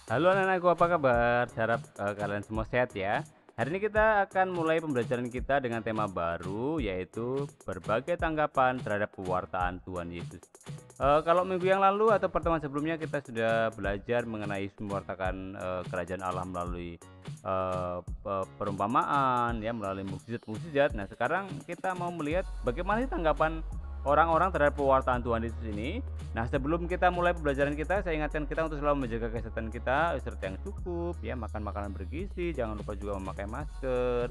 Halo anak-anakku, apa kabar? Harap kalian semua sehat ya. Hari ini kita akan mulai pembelajaran kita dengan tema baru, yaitu berbagai tanggapan terhadap pewartaan Tuhan Yesus. Kalau minggu yang lalu atau pertemuan sebelumnya kita sudah belajar mengenai mewartakan kerajaan Allah melalui perumpamaan, ya, melalui mukjizat-mukjizat. Nah, sekarang kita mau melihat bagaimana sih tanggapan orang-orang terhadap pewartaan Tuhan Yesus ini. Nah, sebelum kita mulai pembelajaran kita, saya ingatkan kita untuk selalu menjaga kesehatan kita, istirahat yang cukup, ya, makan makanan bergizi, jangan lupa juga memakai masker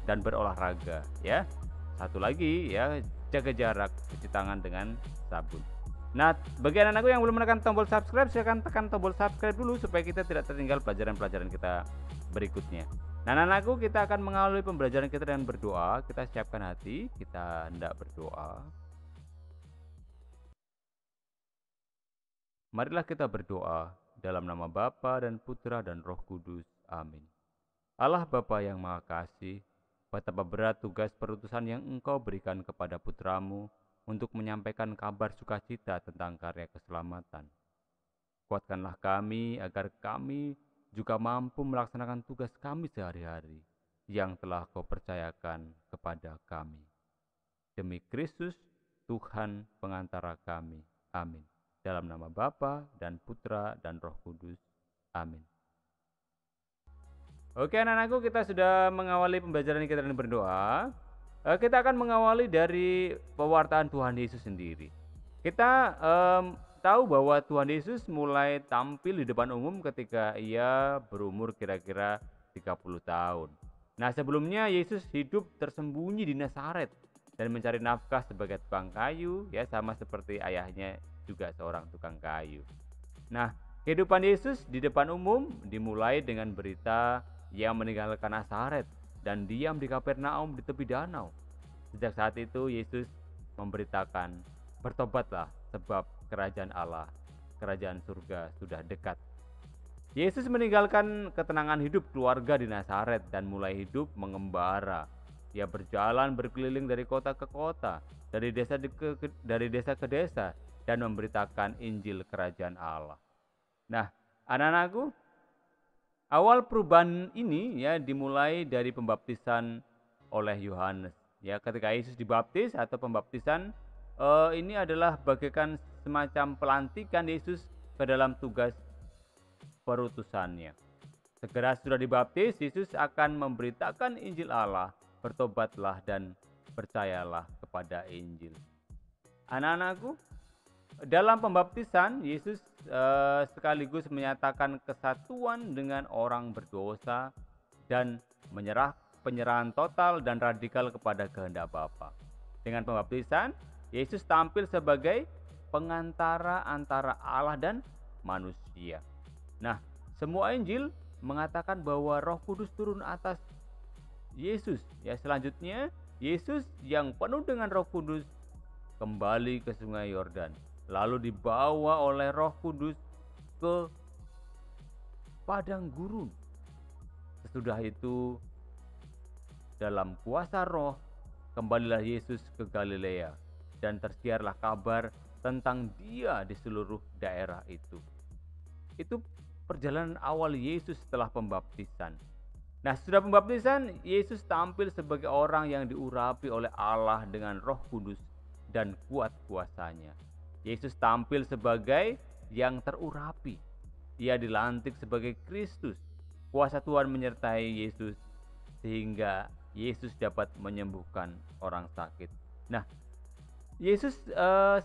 dan berolahraga, ya. Satu lagi, ya, jaga jarak, cuci tangan dengan sabun. Nah, bagi anak-anakku yang belum menekan tombol subscribe, silakan tekan tombol subscribe dulu supaya kita tidak tertinggal pelajaran-pelajaran kita berikutnya. Nah, anak-anakku, kita akan mengawali pembelajaran kita dengan berdoa. Kita siapkan hati, kita hendak berdoa. Marilah kita berdoa dalam nama Bapa dan Putra dan Roh Kudus. Amin. Allah Bapa yang Maha Kasih, betapa berat tugas perutusan yang Engkau berikan kepada putramu untuk menyampaikan kabar sukacita tentang karya keselamatan. Kuatkanlah kami agar kami juga mampu melaksanakan tugas kami sehari-hari yang telah Kau percayakan kepada kami. Demi Kristus, Tuhan pengantara kami. Amin. Dalam nama Bapa dan Putra dan Roh Kudus. Amin. Oke anak-anakku, kita sudah mengawali pembelajaran kita dengan berdoa. Kita akan mengawali dari pewartaan Tuhan Yesus sendiri. Kita tahu bahwa Tuhan Yesus mulai tampil di depan umum ketika ia berumur kira-kira 30 tahun. Nah, sebelumnya Yesus hidup tersembunyi di Nazaret dan mencari nafkah sebagai tukang kayu, ya, sama seperti ayahnya juga seorang tukang kayu. Nah, kehidupan Yesus di depan umum dimulai dengan berita ia meninggalkan Nazaret dan diam di Kapernaum di tepi danau. Sejak saat itu Yesus memberitakan, bertobatlah sebab kerajaan Allah, kerajaan surga sudah dekat. Yesus meninggalkan ketenangan hidup keluarga di Nazaret dan mulai hidup mengembara. Ia berjalan berkeliling dari kota ke kota, dari desa ke desa, dan memberitakan Injil kerajaan Allah. Nah, anak-anakku, awal perubahan ini, ya, dimulai dari pembaptisan oleh Yohanes. Ya, ketika Yesus dibaptis atau pembaptisan ini adalah bagaikan semacam pelantikan Yesus ke dalam tugas perutusannya. Segera sudah dibaptis, Yesus akan memberitakan Injil Allah, bertobatlah dan percayalah kepada Injil. Anak-anakku, dalam pembaptisan, Yesus sekaligus menyatakan kesatuan dengan orang berdosa dan penyerahan total dan radikal kepada kehendak Bapa. Dengan pembaptisan, Yesus tampil sebagai pengantara antara Allah dan manusia. Nah, semua Injil mengatakan bahwa Roh Kudus turun atas Yesus. Ya, selanjutnya Yesus yang penuh dengan Roh Kudus kembali ke Sungai Yordan, lalu dibawa oleh Roh Kudus ke padang gurun. Sesudah itu, dalam kuasa Roh, kembalilah Yesus ke Galilea dan tersiarlah kabar tentang Dia di seluruh daerah itu. Itu perjalanan awal Yesus setelah pembaptisan. Nah, setelah pembaptisan, Yesus tampil sebagai orang yang diurapi oleh Allah dengan Roh Kudus dan kuat kuasanya. Yesus tampil sebagai yang terurapi. Ia dilantik sebagai Kristus. Kuasa Tuhan menyertai Yesus sehingga Yesus dapat menyembuhkan orang sakit. Nah, Yesus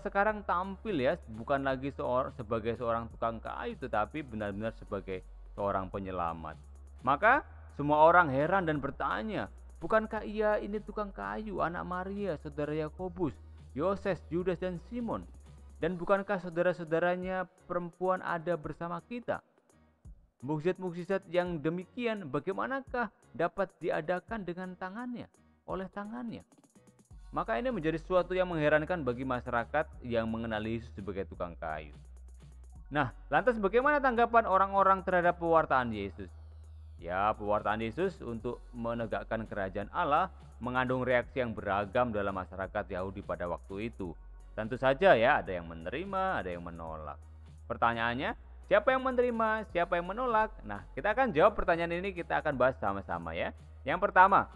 sekarang tampil, ya, bukan lagi sebagai seorang tukang kayu, tetapi benar-benar sebagai seorang penyelamat. Maka semua orang heran dan bertanya, bukankah ia ini tukang kayu, anak Maria, saudara Yakobus, Yoses, Yudas, dan Simon? Dan bukankah saudara-saudaranya perempuan ada bersama kita? Mukjizat-mukjizat yang demikian bagaimanakah dapat diadakan dengan tangannya, oleh tangannya? Maka ini menjadi sesuatu yang mengherankan bagi masyarakat yang mengenali Yesus sebagai tukang kayu. Nah, lantas bagaimana tanggapan orang-orang terhadap pewartaan Yesus? Ya, pewartaan Yesus untuk menegakkan kerajaan Allah mengandung reaksi yang beragam dalam masyarakat Yahudi pada waktu itu. Tentu saja, ya, ada yang menerima, ada yang menolak. Pertanyaannya, Siapa yang menerima, siapa yang menolak? Nah, kita akan jawab pertanyaan ini, kita akan bahas sama-sama ya. Yang pertama,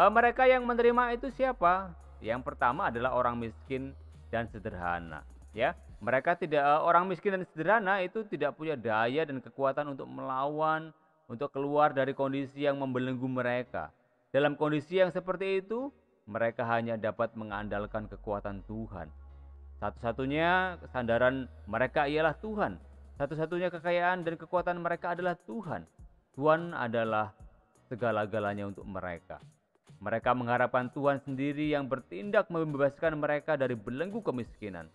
mereka yang menerima itu siapa? Yang pertama adalah orang miskin dan sederhana, ya. Mereka tidak orang miskin dan sederhana itu tidak punya daya dan kekuatan untuk melawan, untuk keluar dari kondisi yang membelenggu mereka. Dalam kondisi yang seperti itu, mereka hanya dapat mengandalkan kekuatan Tuhan. Satu-satunya sandaran mereka ialah Tuhan. Satu-satunya kekayaan dan kekuatan mereka adalah Tuhan. Tuhan adalah segala-galanya untuk mereka. Mereka mengharapkan Tuhan sendiri yang bertindak membebaskan mereka dari belenggu kemiskinan.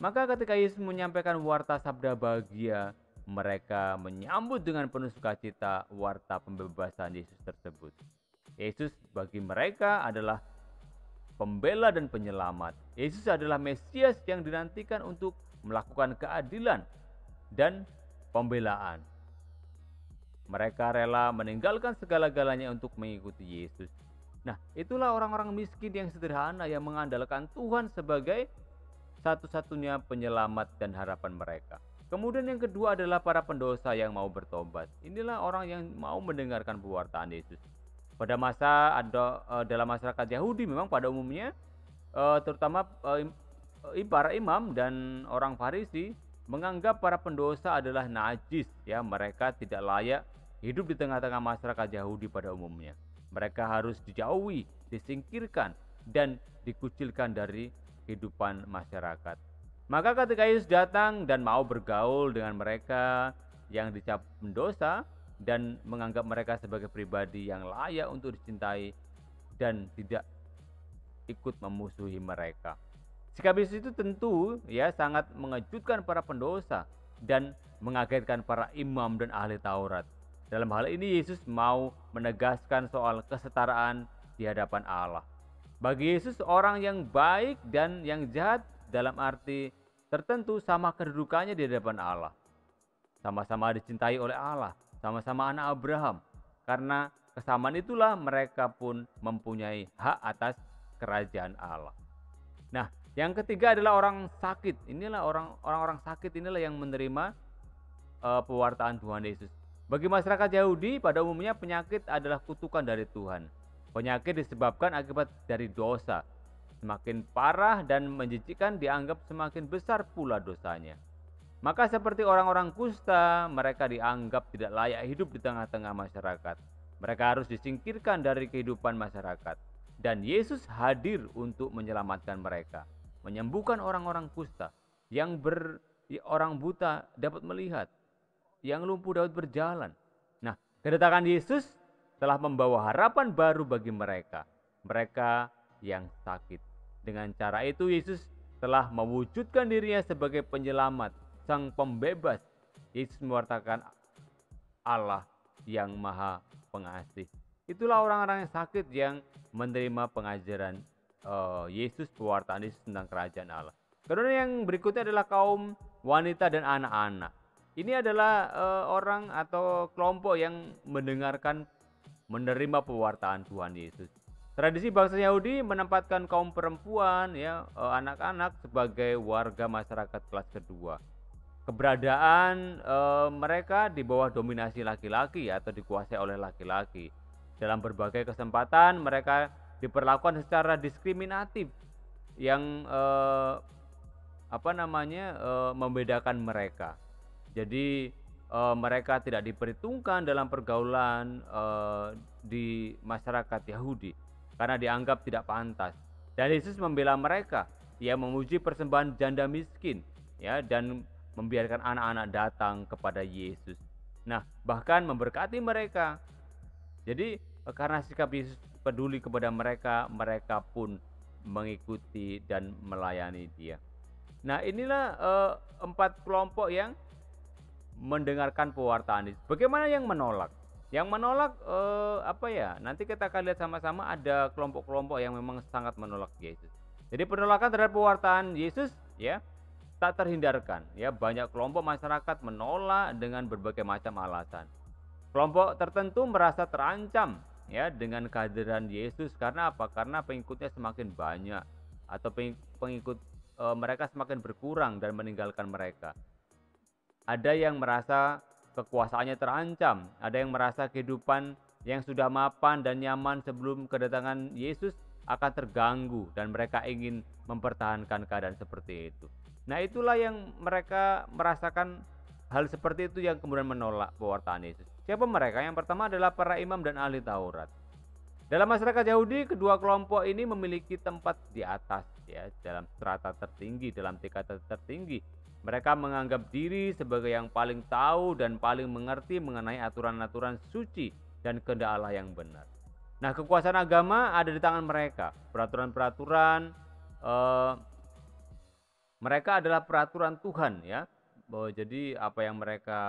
Maka ketika Yesus menyampaikan warta sabda bahagia, mereka menyambut dengan penuh sukacita warta pembebasan Yesus tersebut. Yesus bagi mereka adalah pembela dan penyelamat. Yesus adalah Mesias yang dinantikan untuk melakukan keadilan dan pembelaan. Mereka rela meninggalkan segala-galanya untuk mengikuti Yesus. Nah, itulah orang-orang miskin yang sederhana yang mengandalkan Tuhan sebagai satu-satunya penyelamat dan harapan mereka. Kemudian yang kedua adalah para pendosa yang mau bertobat. Inilah orang yang mau mendengarkan pewartaan Yesus. Pada masa dalam masyarakat Yahudi memang pada umumnya terutama para imam dan orang Farisi menganggap para pendosa adalah najis, ya, mereka tidak layak hidup di tengah-tengah masyarakat Yahudi pada umumnya. Mereka harus dijauhi, disingkirkan, dan dikucilkan dari kehidupan masyarakat. Maka ketika Yesus datang dan mau bergaul dengan mereka yang dicap pendosa dan menganggap mereka sebagai pribadi yang layak untuk dicintai dan tidak ikut memusuhi mereka. Sikap Yesus itu tentu ya sangat mengejutkan para pendosa dan mengagetkan para imam dan ahli Taurat. Dalam hal ini Yesus mau menegaskan soal kesetaraan di hadapan Allah. Bagi Yesus orang yang baik dan yang jahat dalam arti tertentu sama kedudukannya di hadapan Allah. Sama-sama dicintai oleh Allah, sama-sama anak Abraham. Karena kesamaan itulah mereka pun mempunyai hak atas kerajaan Allah. Nah, yang ketiga adalah orang sakit. Inilah orang-orang sakit inilah yang menerima pewartaan Tuhan Yesus. Bagi masyarakat Yahudi pada umumnya penyakit adalah kutukan dari Tuhan. Penyakit disebabkan akibat dari dosa. Semakin parah dan menjijikkan dianggap semakin besar pula dosanya. Maka seperti orang-orang kusta, mereka dianggap tidak layak hidup di tengah-tengah masyarakat. Mereka harus disingkirkan dari kehidupan masyarakat. Dan Yesus hadir untuk menyelamatkan mereka. Menyembuhkan orang-orang kusta. Orang buta dapat melihat. Yang lumpuh dapat berjalan. Nah, kedatangan Yesus telah membawa harapan baru bagi mereka. Mereka yang sakit. Dengan cara itu Yesus telah mewujudkan dirinya sebagai penyelamat, sang pembebas. Yesus mewartakan Allah yang maha pengasih. Itulah orang-orang yang sakit yang menerima pengajaran Yesus, pewartaan Yesus tentang kerajaan Allah. Kemudian yang berikutnya adalah kaum wanita dan anak-anak. Ini adalah orang atau kelompok yang menerima pewartaan Tuhan Yesus. Tradisi bangsa Yahudi menempatkan kaum perempuan, ya, anak-anak sebagai warga masyarakat kelas kedua. Keberadaan mereka di bawah dominasi laki-laki atau dikuasai oleh laki-laki. Dalam berbagai kesempatan mereka diperlakukan secara diskriminatif yang membedakan mereka. Jadi mereka tidak diperhitungkan dalam pergaulan di masyarakat Yahudi karena dianggap tidak pantas. Dan Yesus membela mereka, ia memuji persembahan janda miskin, ya, dan membiarkan anak-anak datang kepada Yesus. Nah, bahkan memberkati mereka. Jadi karena sikap Yesus peduli kepada mereka, mereka pun mengikuti dan melayani Dia. Nah, inilah 4 kelompok yang mendengarkan pewartaan Yesus. Bagaimana yang menolak? Yang menolak nanti kita akan lihat sama-sama ada kelompok-kelompok yang memang sangat menolak Yesus. Jadi penolakan terhadap pewartaan Yesus, ya, tak terhindarkan, ya. Banyak kelompok masyarakat menolak dengan berbagai macam alasan. Kelompok tertentu merasa terancam, ya, dengan kehadiran Yesus. Karena apa? Karena pengikutnya semakin banyak atau pengikut mereka semakin berkurang dan meninggalkan mereka. ada yang merasa kekuasaannya terancam, ada yang merasa kehidupan yang sudah mapan dan nyaman sebelum kedatangan Yesus akan terganggu dan mereka ingin mempertahankan keadaan seperti itu. Nah, itulah yang mereka merasakan hal seperti itu yang kemudian menolak pewartaan Yesus. Siapa mereka? Yang pertama adalah para imam dan ahli Taurat. Dalam masyarakat Yahudi, kedua kelompok ini memiliki tempat di atas, ya, dalam strata tertinggi, dalam tingkatan tertinggi. Mereka menganggap diri sebagai yang paling tahu dan paling mengerti mengenai aturan-aturan suci dan kehendak Allah yang benar. Nah, kekuasaan agama ada di tangan mereka. Peraturan-peraturan mereka adalah peraturan Tuhan, ya. Jadi apa yang mereka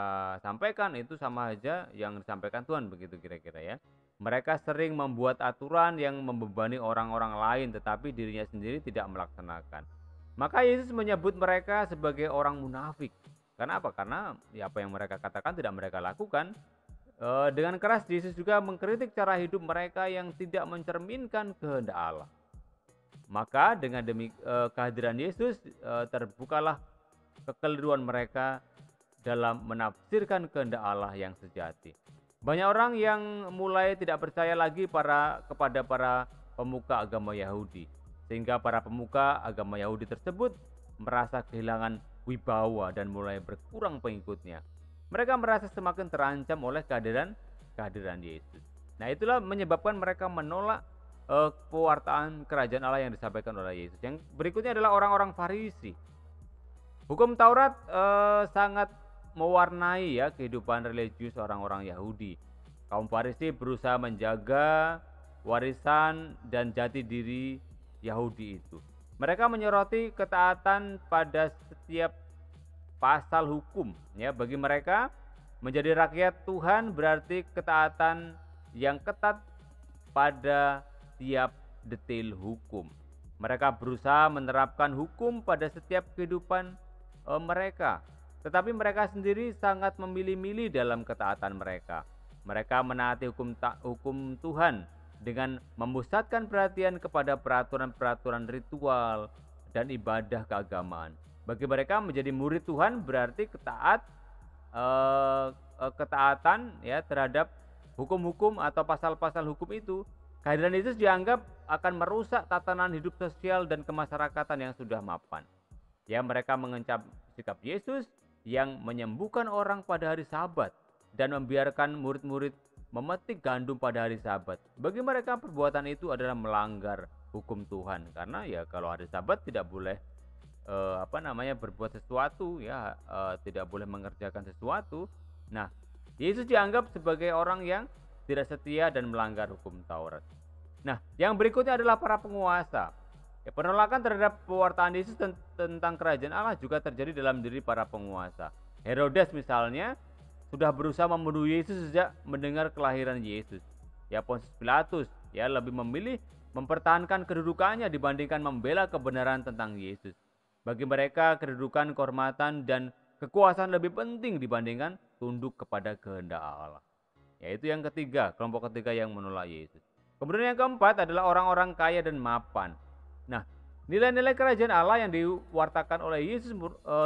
sampaikan itu sama aja yang disampaikan Tuhan, begitu kira-kira, ya. Mereka sering membuat aturan yang membebani orang-orang lain tetapi dirinya sendiri tidak melaksanakan. Maka Yesus menyebut mereka sebagai orang munafik. Karena apa? Karena ya apa yang mereka katakan tidak mereka lakukan. Dengan keras Yesus juga mengkritik cara hidup mereka yang tidak mencerminkan kehendak Allah. Maka dengan kehadiran Yesus terbukalah kekeliruan mereka dalam menafsirkan kehendak Allah yang sejati. Banyak orang yang mulai tidak percaya lagi kepada para pemuka agama Yahudi, sehingga para pemuka agama Yahudi tersebut merasa kehilangan wibawa dan mulai berkurang pengikutnya. Mereka merasa semakin terancam oleh kehadiran Yesus. Nah, itulah menyebabkan mereka menolak pewartaan kerajaan Allah yang disampaikan oleh Yesus. Yang berikutnya adalah orang-orang Farisi. Hukum Taurat sangat mewarnai, ya, kehidupan religius orang-orang Yahudi. Kaum Farisi berusaha menjaga warisan dan jati diri Yahudi itu. Mereka menyoroti ketaatan pada setiap pasal hukum, ya. Bagi mereka menjadi rakyat Tuhan berarti ketaatan yang ketat pada tiap detail hukum. Mereka berusaha menerapkan hukum pada setiap kehidupan mereka, tetapi mereka sendiri sangat memilih-milih dalam ketaatan mereka. Mereka menaati hukum Tuhan dengan memusatkan perhatian kepada peraturan-peraturan ritual dan ibadah keagamaan. Bagi mereka menjadi murid Tuhan berarti ketaatan, ya, terhadap hukum-hukum atau pasal-pasal hukum itu. Kehadiran Yesus dianggap akan merusak tatanan hidup sosial dan kemasyarakatan yang sudah mapan. Ya, mereka mengencam sikap Yesus yang menyembuhkan orang pada hari Sabat dan membiarkan murid-murid memetik gandum pada hari Sabat. Bagi mereka perbuatan itu adalah melanggar hukum Tuhan, karena ya kalau hari Sabat tidak boleh berbuat sesuatu, ya, tidak boleh mengerjakan sesuatu. Nah, Yesus dianggap sebagai orang yang tidak setia dan melanggar hukum Taurat. Nah, yang berikutnya adalah para penguasa. Ya, penolakan terhadap pewartaan Yesus tentang kerajaan Allah juga terjadi dalam diri para penguasa. Herodes misalnya sudah berusaha membunuh Yesus sejak mendengar kelahiran Yesus. Ya, Pontius Pilatus, ya, lebih memilih mempertahankan kedudukannya dibandingkan membela kebenaran tentang Yesus. Bagi mereka kedudukan, kehormatan, dan kekuasaan lebih penting dibandingkan tunduk kepada kehendak Allah. Yaitu yang ketiga, kelompok ketiga yang menolak Yesus. Kemudian yang keempat adalah orang-orang kaya dan mapan. Nah, nilai-nilai kerajaan Allah yang diwartakan oleh Yesus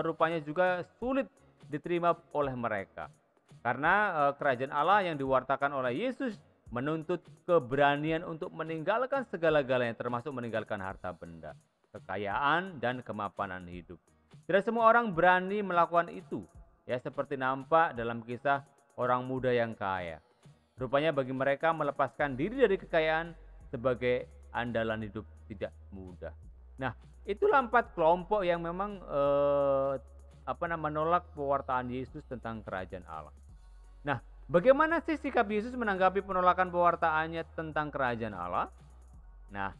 rupanya juga sulit diterima oleh mereka. Karena kerajaan Allah yang diwartakan oleh Yesus menuntut keberanian untuk meninggalkan segala-galanya, termasuk meninggalkan harta benda, kekayaan, dan kemapanan hidup. Tidak semua orang berani melakukan itu, ya, seperti nampak dalam kisah orang muda yang kaya. Rupanya bagi mereka melepaskan diri dari kekayaan sebagai andalan hidup tidak mudah. Nah, itulah 4 kelompok yang memang menolak pewartaan Yesus tentang kerajaan Allah. Nah, bagaimana sih sikap Yesus menanggapi penolakan pewartaannya tentang kerajaan Allah? Nah,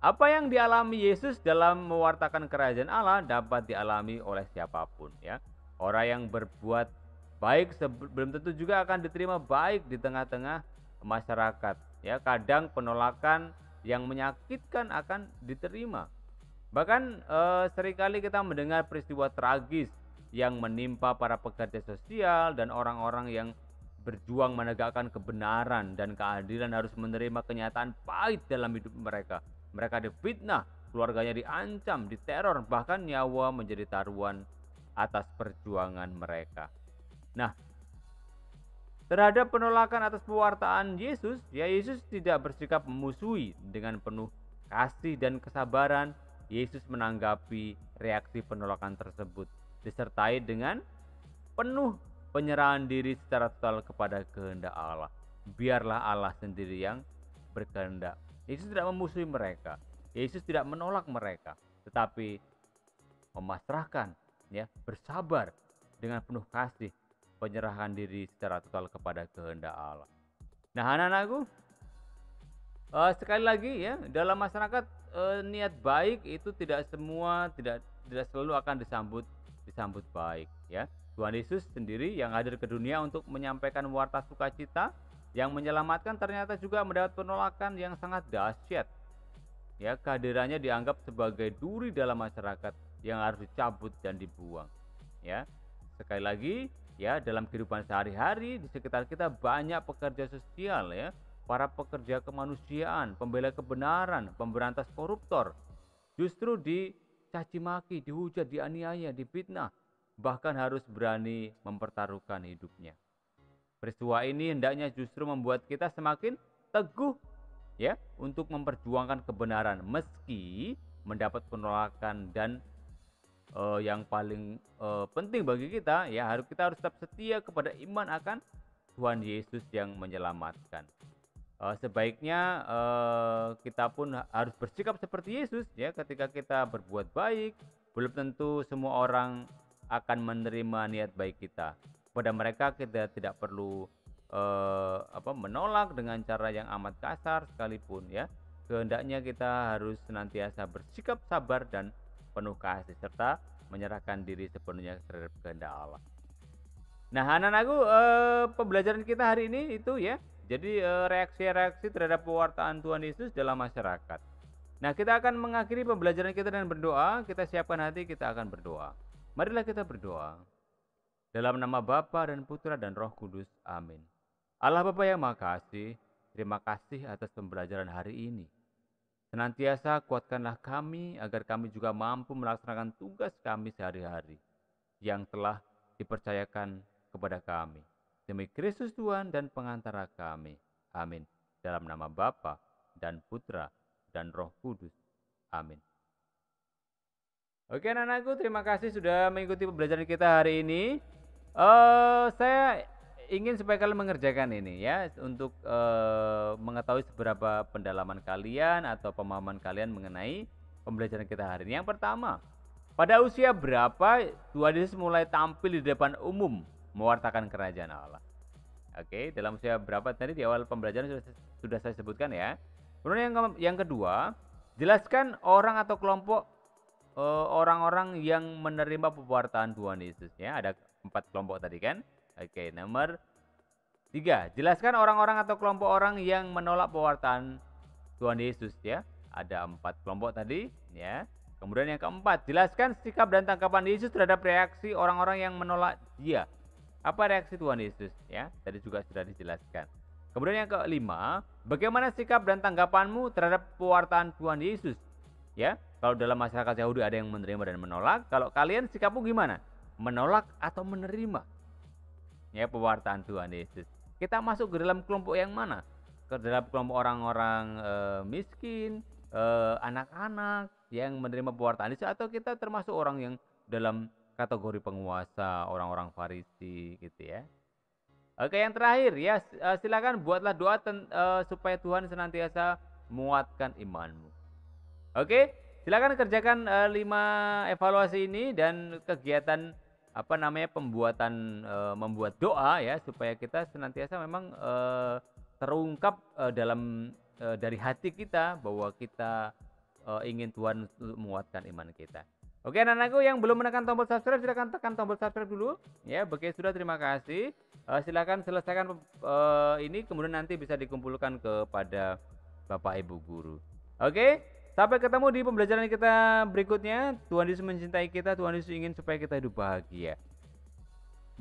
apa yang dialami Yesus dalam mewartakan kerajaan Allah dapat dialami oleh siapapun, ya. Orang yang berbuat baik belum tentu juga akan diterima baik di tengah-tengah masyarakat, ya. Kadang penolakan yang menyakitkan akan diterima. Bahkan seringkali kita mendengar peristiwa tragis yang menimpa para pekerja sosial dan orang-orang yang berjuang menegakkan kebenaran dan keadilan harus menerima kenyataan pahit dalam hidup mereka. Mereka difitnah, keluarganya diancam, diteror, bahkan nyawa menjadi taruhan atas perjuangan mereka. Nah, terhadap penolakan atas pewartaan Yesus, ya Yesus tidak bersikap memusuhi. Dengan penuh kasih dan kesabaran, Yesus menanggapi reaksi penolakan tersebut, disertai dengan penuh penyerahan diri secara total kepada kehendak Allah. Biarlah Allah sendiri yang berkehendak. Yesus tidak memusuhi mereka. Yesus tidak menolak mereka, tetapi memasrahkan, ya, bersabar dengan penuh kasih, penyerahan diri secara total kepada kehendak Allah. Nah, anak-anakku, sekali lagi ya, dalam masyarakat niat baik itu tidak selalu akan disambut baik, ya. Tuhan Yesus sendiri yang hadir ke dunia untuk menyampaikan warta sukacita yang menyelamatkan ternyata juga mendapat penolakan yang sangat dahsyat. Ya, kehadirannya dianggap sebagai duri dalam masyarakat yang harus dicabut dan dibuang. Ya, sekali lagi, ya, dalam kehidupan sehari-hari di sekitar kita banyak pekerja sosial, ya, para pekerja kemanusiaan, pembela kebenaran, pemberantas koruptor, justru dicaci maki, dihujat, dianiaya, difitnah, bahkan harus berani mempertaruhkan hidupnya. Peristiwa ini hendaknya justru membuat kita semakin teguh, ya, untuk memperjuangkan kebenaran meski mendapat penolakan. Dan yang paling penting bagi kita, ya, kita harus tetap setia kepada iman akan Tuhan Yesus yang menyelamatkan. Sebaiknya kita pun harus bersikap seperti Yesus, ya, ketika kita berbuat baik. Belum tentu semua orang akan menerima niat baik kita. Pada mereka kita tidak perlu menolak dengan cara yang amat kasar sekalipun, ya. Kehendaknya kita harus senantiasa bersikap sabar dan penuh kasih serta menyerahkan diri sepenuhnya terhadap kehendak Allah. Nah, anak-anakku, pembelajaran kita hari ini itu, ya. Jadi reaksi-reaksi terhadap pewartaan Tuhan Yesus dalam masyarakat. Nah, kita akan mengakhiri pembelajaran kita dengan berdoa. Kita siapkan hati, kita akan berdoa. Marilah kita berdoa. Dalam nama Bapa dan Putra dan Roh Kudus. Amin. Allah Bapa yang Maha Kasih, terima kasih atas pembelajaran hari ini. Senantiasa kuatkanlah kami agar kami juga mampu melaksanakan tugas kami sehari-hari yang telah dipercayakan kepada kami. Demi Kristus Tuhan dan pengantara kami. Amin. Dalam nama Bapa dan Putra dan Roh Kudus. Amin. Oke, anak-anakku, terima kasih sudah mengikuti pembelajaran kita hari ini. Saya ingin supaya kalian mengerjakan ini, ya, untuk mengetahui seberapa pendalaman kalian atau pemahaman kalian mengenai pembelajaran kita hari ini. Yang pertama, pada usia berapa Tuhan Yesus mulai tampil di depan umum mewartakan kerajaan Allah? Oke, dalam usia berapa tadi di awal pembelajaran sudah saya sebutkan, ya. Kemudian yang kedua, jelaskan orang atau kelompok orang-orang yang menerima pewartaan Tuhan Yesus, ya. Ada 4 kelompok tadi kan. Oke, nomor 3, jelaskan orang-orang atau kelompok orang yang menolak pewartaan Tuhan Yesus, ya. Ada 4 kelompok tadi, ya. Kemudian yang keempat, jelaskan sikap dan tanggapan Yesus terhadap reaksi orang-orang yang menolak Dia. Apa reaksi Tuhan Yesus, ya? Tadi juga sudah dijelaskan. Kemudian yang kelima, bagaimana sikap dan tanggapanmu terhadap pewartaan Tuhan Yesus, ya? Kalau dalam masyarakat Yahudi ada yang menerima dan menolak, kalau kalian sikapmu gimana? Menolak atau menerima, ya, pewartaan Tuhan Yesus? Kita masuk ke dalam kelompok yang mana? Ke dalam kelompok orang-orang miskin, anak-anak yang menerima pewartaan Yesus, atau kita termasuk orang yang dalam kategori penguasa, orang-orang Farisi, gitu, ya? Oke, yang terakhir, ya, silakan buatlah doa supaya Tuhan senantiasa menguatkan imanmu. Oke, silakan kerjakan 5 evaluasi ini dan kegiatan membuat doa, ya, supaya kita senantiasa memang terungkap dari hati kita bahwa kita ingin Tuhan menguatkan iman kita. Oke, anak-anakku yang belum menekan tombol subscribe, silakan tekan tombol subscribe dulu, ya. Bagi sudah, terima kasih. Silakan selesaikan ini, kemudian nanti bisa dikumpulkan kepada Bapak Ibu guru. Oke, sampai ketemu di pembelajaran kita berikutnya. Tuhan Yesus mencintai kita, Tuhan Yesus ingin supaya kita hidup bahagia.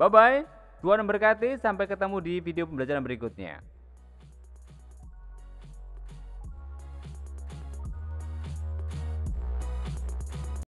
Bye-bye, Tuhan memberkati, sampai ketemu di video pembelajaran berikutnya.